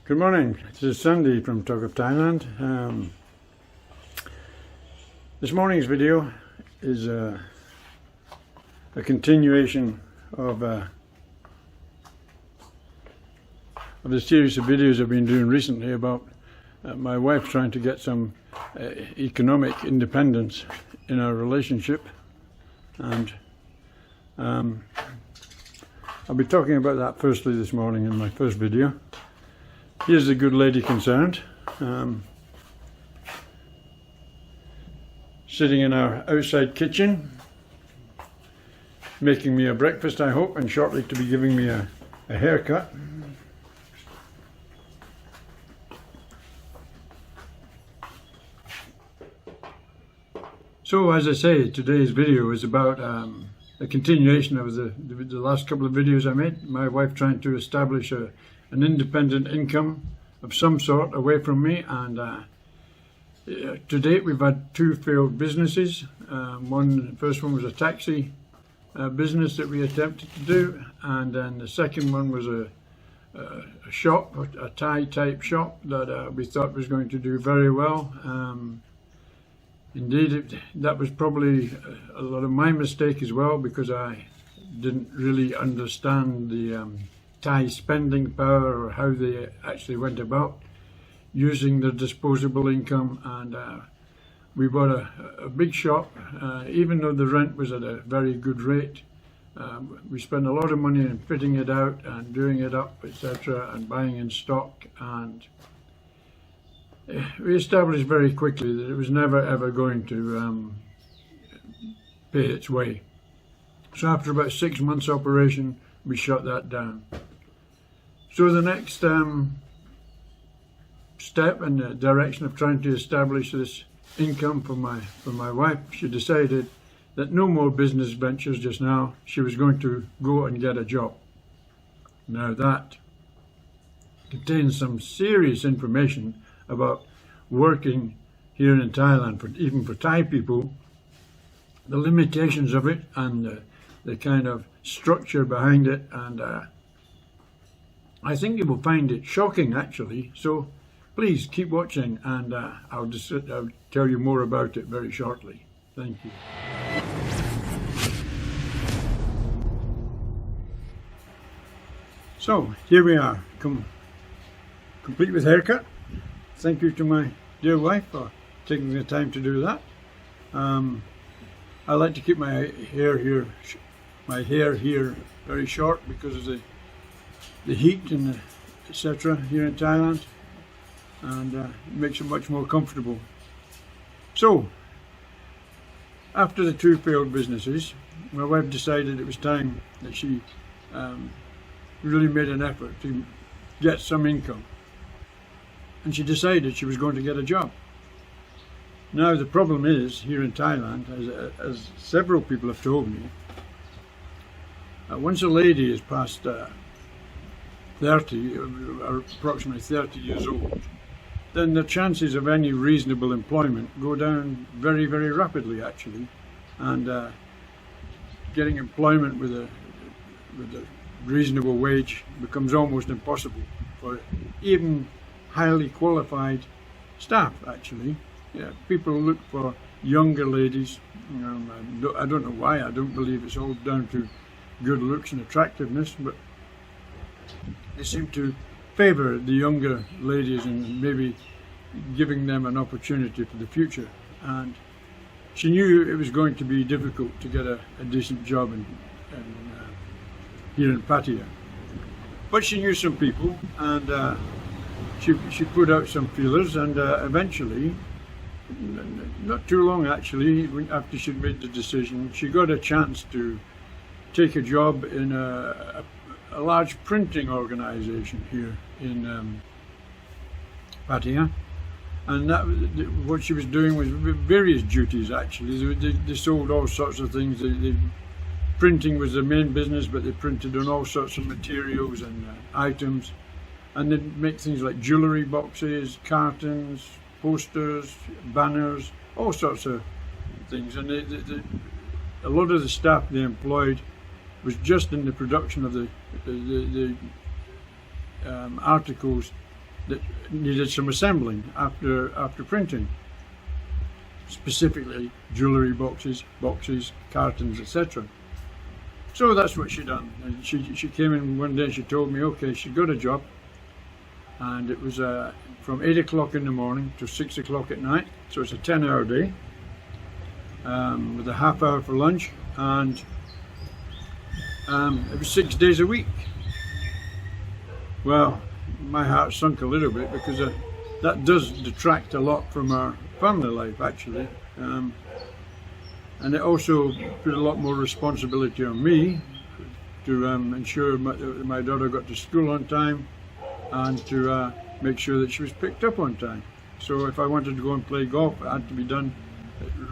Good morning, this is Sandy from Talk of Thailand. This morning's video is a continuation of the series of videos I've been doing recently about my wife trying to get some economic independence in our relationship, and I'll be talking about that firstly this morning in my first video. Here's the good lady concerned, sitting in our outside kitchen, making me a breakfast, I hope, and shortly to be giving me a haircut. So, as I say, today's video is about a continuation of the last couple of videos I made. My wife trying to establish an independent income of some sort away from me, and to date we've had two failed businesses. The first one was a taxi business that we attempted to do, and then the second one was a shop, a Thai type shop that we thought was going to do very well. Indeed, that was probably a lot of my mistake as well, because I didn't really understand the Thai spending power, or how they actually went about using their disposable income. And we bought a big shop, even though the rent was at a very good rate. We spent a lot of money in fitting it out and doing it up, etc., and buying in stock, and we established very quickly that it was never ever going to pay its way. So after about 6 months operation, we shut that down. So the next step in the direction of trying to establish this income for my wife, she decided that no more business ventures just now. She was going to go and get a job. Now that contains some serious information about working here in Thailand, even for Thai people, the limitations of it, and the kind of structure behind it, and I think you will find it shocking, actually. So please keep watching, and I'll tell you more about it very shortly. Thank you. So here we are, complete with haircut. Thank you to my dear wife for taking the time to do that. I like to keep my hair here very short because of the heat and etc. here in Thailand, and it makes it much more comfortable. So, after the two failed businesses, my wife decided it was time that she really made an effort to get some income, and she decided she was going to get a job. Now the problem is, here in Thailand, as several people have told me, once a lady is past 30, or approximately 30 years old, then the chances of any reasonable employment go down very, very rapidly, actually, and getting employment with a reasonable wage becomes almost impossible for even highly qualified staff, actually. Yeah, people look for younger ladies. I don't know why. I don't believe it's all down to good looks and attractiveness, but they seem to favour the younger ladies and maybe giving them an opportunity for the future. And she knew it was going to be difficult to get a decent job here in Pattaya. But she knew some people, and she put out some feelers, and eventually, not too long actually, after she'd made the decision, she got a chance to take a job in a large printing organisation here in Pattaya. And what she was doing was various duties, actually. They sold all sorts of things. Printing was the main business, but they printed on all sorts of materials and items. And they'd make things like jewellery boxes, cartons, posters, banners, all sorts of things. And a lot of the staff they employed was just in the production of the articles that needed some assembling after printing, specifically jewellery boxes, cartons, etc. So that's what she done. And she came in one day and she told me, okay, she got a job, and it was from 8 o'clock in the morning to 6 o'clock at night, so it's a 10-hour day, with a half hour for lunch, and it was 6 days a week. Well, my heart sunk a little bit, because that does detract a lot from our family life, actually, and it also put a lot more responsibility on me to ensure my daughter got to school on time, and to make sure that she was picked up on time. So if I wanted to go and play golf, it had to be done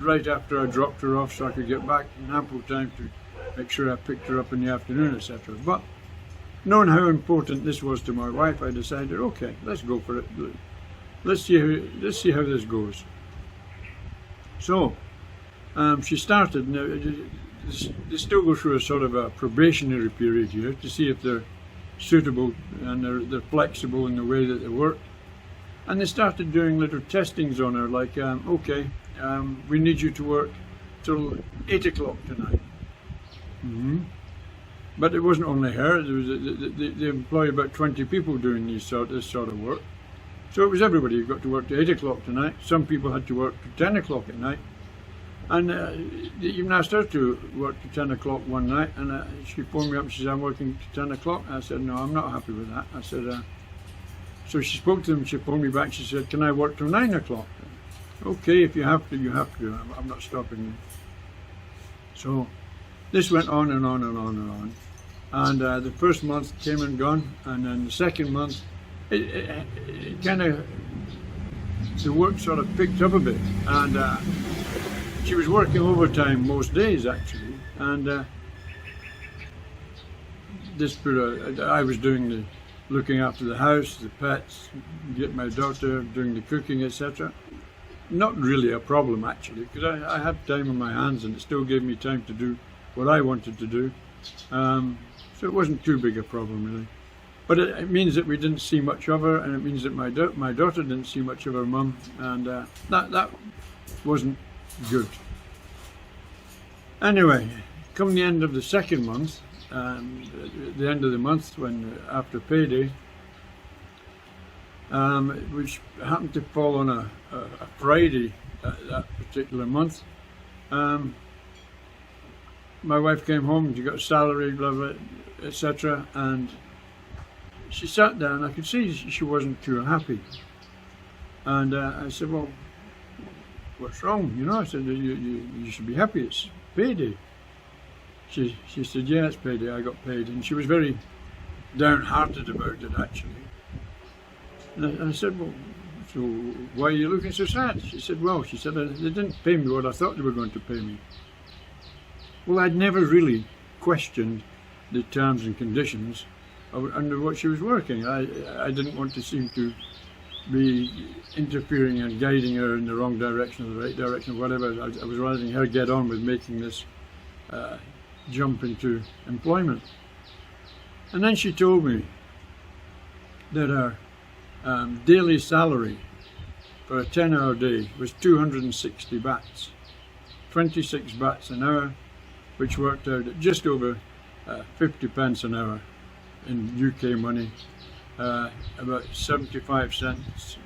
right after I dropped her off, so I could get back in ample time to make sure I picked her up in the afternoon, etc. But knowing how important this was to my wife, I decided, okay, let's go for it. Let's see how this goes. So she started. Now they still go through a sort of a probationary period here to see if they're suitable and they're flexible in the way that they work. And they started doing little testings on her, like, okay, we need you to work till 8 o'clock tonight. But it wasn't only her. There was they employ about 20 people doing this sort of work. So it was everybody. You got to work to 8 o'clock tonight. Some people had to work to 10 o'clock at night. And even asked her to work to 10 o'clock one night, and she phoned me up and she said, I'm working to 10 o'clock. I said, no, I'm not happy with that. I said, so she spoke to them, she phoned me back, she said, can I work till 9 o'clock? Okay, if you have to, you have to. I'm not stopping you. So this went on and on and on and on. And the first month came and gone, and then the second month, it kind of, the work sort of picked up a bit. And she was working overtime most days, actually, and I was doing the looking after the house, the pets, get my daughter, doing the cooking, etc. Not really a problem, actually, because I had time on my hands, and it still gave me time to do what I wanted to do. So it wasn't too big a problem, really. But it means that we didn't see much of her, and it means that my daughter didn't see much of her mum, and that wasn't good. Anyway, come the end of the second month, the end of the month, when after payday, which happened to fall on a Friday that particular month, my wife came home and she got a salary, blah blah, etc. And she sat down. I could see she wasn't too happy, and I said, "Well, what's wrong?" You know, I said, "You should be happy. It's payday." She said, "Yeah, it's payday. I got paid," and she was very downhearted about it, actually. And I said, "Well, so why are you looking so sad?" She said, "Well," she said, "they didn't pay me what I thought they were going to pay me." Well, I'd never really questioned the terms and conditions under what she was working. I didn't want to seem to be interfering and guiding her in the wrong direction or the right direction, or whatever. I was letting her get on with making this jump into employment. And then she told me that her daily salary for a 10-hour day was 260 bahts, 26 bahts an hour, which worked out at just over 50 pence an hour in UK money, about 75 cents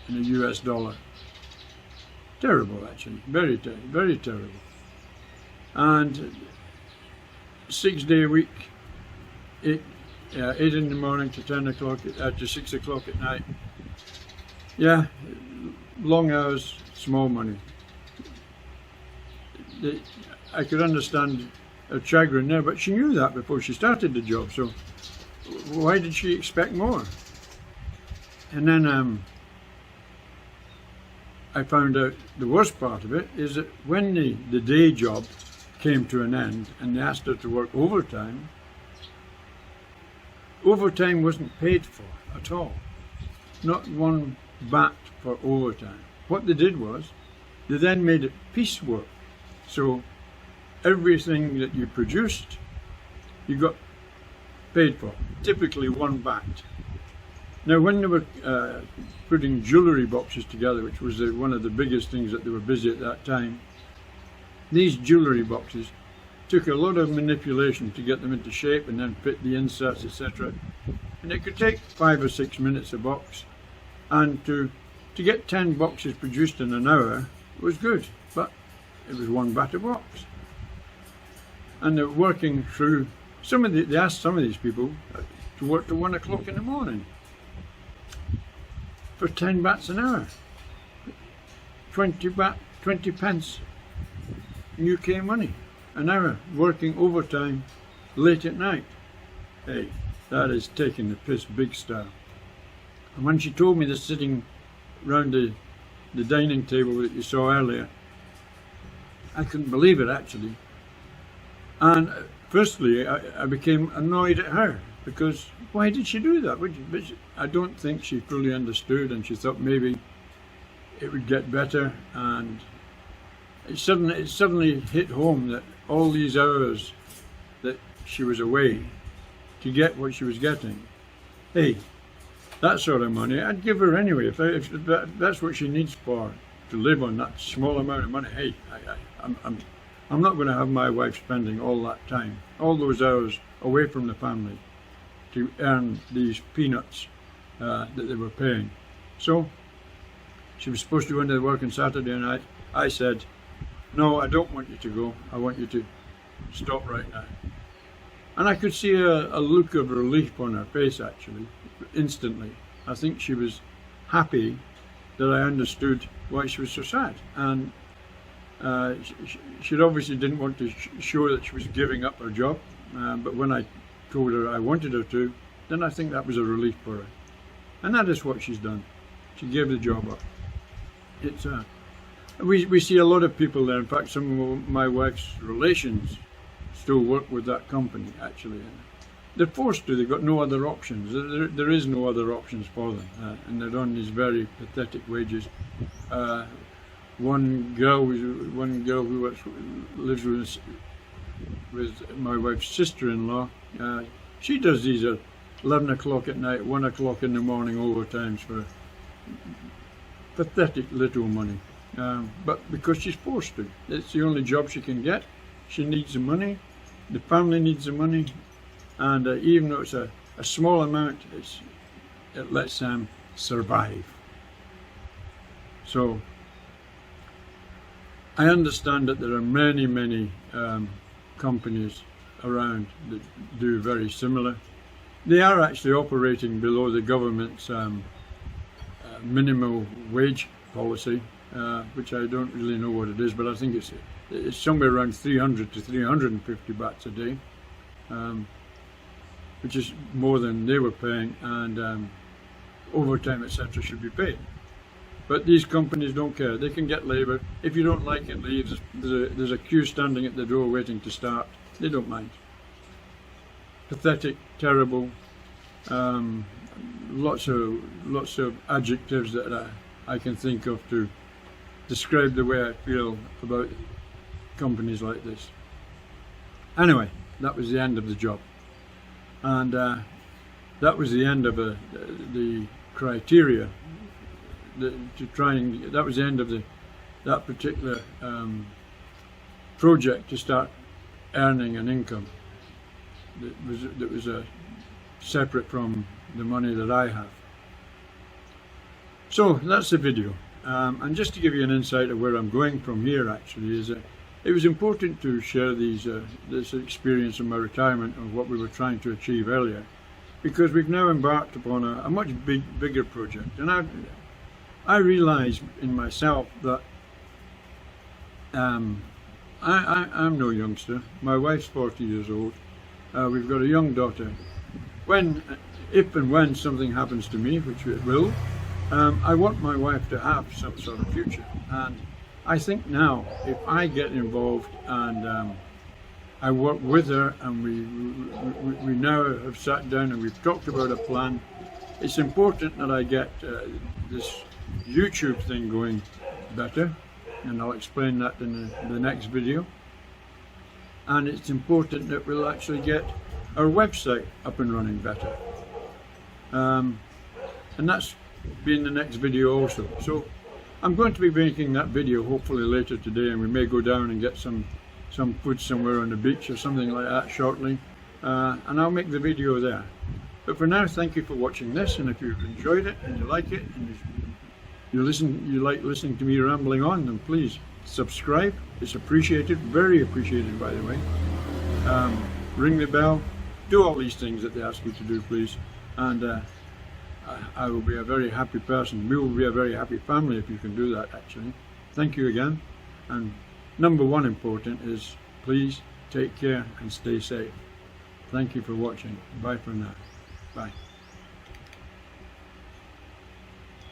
in a US dollar. Terrible, actually, very terrible. And 6 day a week, 8 in the morning to 10 o'clock, to 6 o'clock at night. Yeah, long hours, small money. I could understand her chagrin there, but she knew that before she started the job, so why did she expect more? And then I found out the worst part of it is that when the day job came to an end and they asked her to work overtime, overtime wasn't paid for at all. Not one baht for overtime. What they did was, they then made it piecework. So everything that you produced, you got paid for, typically 1 baht. Now, when they were putting jewellery boxes together, which was one of the biggest things that they were busy at that time, these jewellery boxes took a lot of manipulation to get them into shape and then fit the inserts, etc. And it could take 5 or 6 minutes a box, and to get 10 boxes produced in an hour was good, but it was one batter box. And they're working through, they asked some of these people to work to 1 o'clock in the morning for 10 bats an hour, 20 pence UK money an hour, working overtime late at night. Hey, that is taking the piss big style. And when she told me this, sitting round the dining table that you saw earlier, I couldn't believe it, actually. And firstly, I became annoyed at her, because why did she do that? I don't think she fully understood, and she thought maybe it would get better, and it suddenly hit home that all these hours that she was away to get what she was getting, hey, that sort of money I'd give her anyway. If that's what she needs to live on, that small amount of money, hey, I'm not going to have my wife spending all that time, all those hours away from the family to earn these peanuts that they were paying. So she was supposed to go into work on Saturday night. I said, no, I don't want you to go. I want you to stop right now. And I could see a look of relief on her face, actually, instantly. I think she was happy that I understood why she was so sad. And she obviously didn't want to show that she was giving up her job. But when I told her I wanted her to, then I think that was a relief for her. And that is what she's done. She gave the job up. It's we see a lot of people there. In fact, some of my wife's relations still work with that company, actually. They're forced to. They've got no other options. There is no other options for them, and they're on these very pathetic wages. One girl who lives with my wife's sister-in-law, she does these at 11 o'clock at night, 1 o'clock in the morning overtimes for pathetic little money. But because she's forced to, it's the only job she can get. She needs the money, the family needs the money, and even though it's a small amount, it lets them survive. So I understand that there are many companies around that do very similar. They are actually operating below the government's minimum wage policy, which I don't really know what it is, but I think it's somewhere around 300 to 350 bahts a day, which is more than they were paying, and overtime, etc. should be paid. But these companies don't care. They can get labour. If you don't like it, leave. There's a queue standing at the door waiting to start. They don't mind. Pathetic, terrible, lots of adjectives that I can think of to describe the way I feel about companies like this. Anyway, that was the end of the job, and that was the end of the criteria. That was the end of that particular project to start earning an income that was separate from the money that I have. So that's the video, and just to give you an insight of where I'm going from here, actually, is it was important to share this experience of my retirement and what we were trying to achieve earlier, because we've now embarked upon a much bigger project. And I realise in myself that I'm no youngster. My wife's 40 years old. We've got a young daughter. If and when something happens to me, which it will, I want my wife to have some sort of future. And I think now, if I get involved and I work with her, and we now have sat down and we've talked about a plan, it's important that I get this YouTube thing going better, and I'll explain that in the next video. And it's important that we'll actually get our website up and running better. and that's being the next video also. So I'm going to be making that video hopefully later today, and we may go down and get some food somewhere on the beach or something like that shortly, and I'll make the video there. But for now, thank you for watching this, and if you've enjoyed it and you like it and you like listening to me rambling on, then please subscribe. It's appreciated, very appreciated, by the way. Ring the bell, do all these things that they ask you to do, please, and I will be a very happy person. We will be a very happy family if you can do that, actually. Thank you again, and number one important is please take care and stay safe. Thank you for watching. Bye for now. Bye.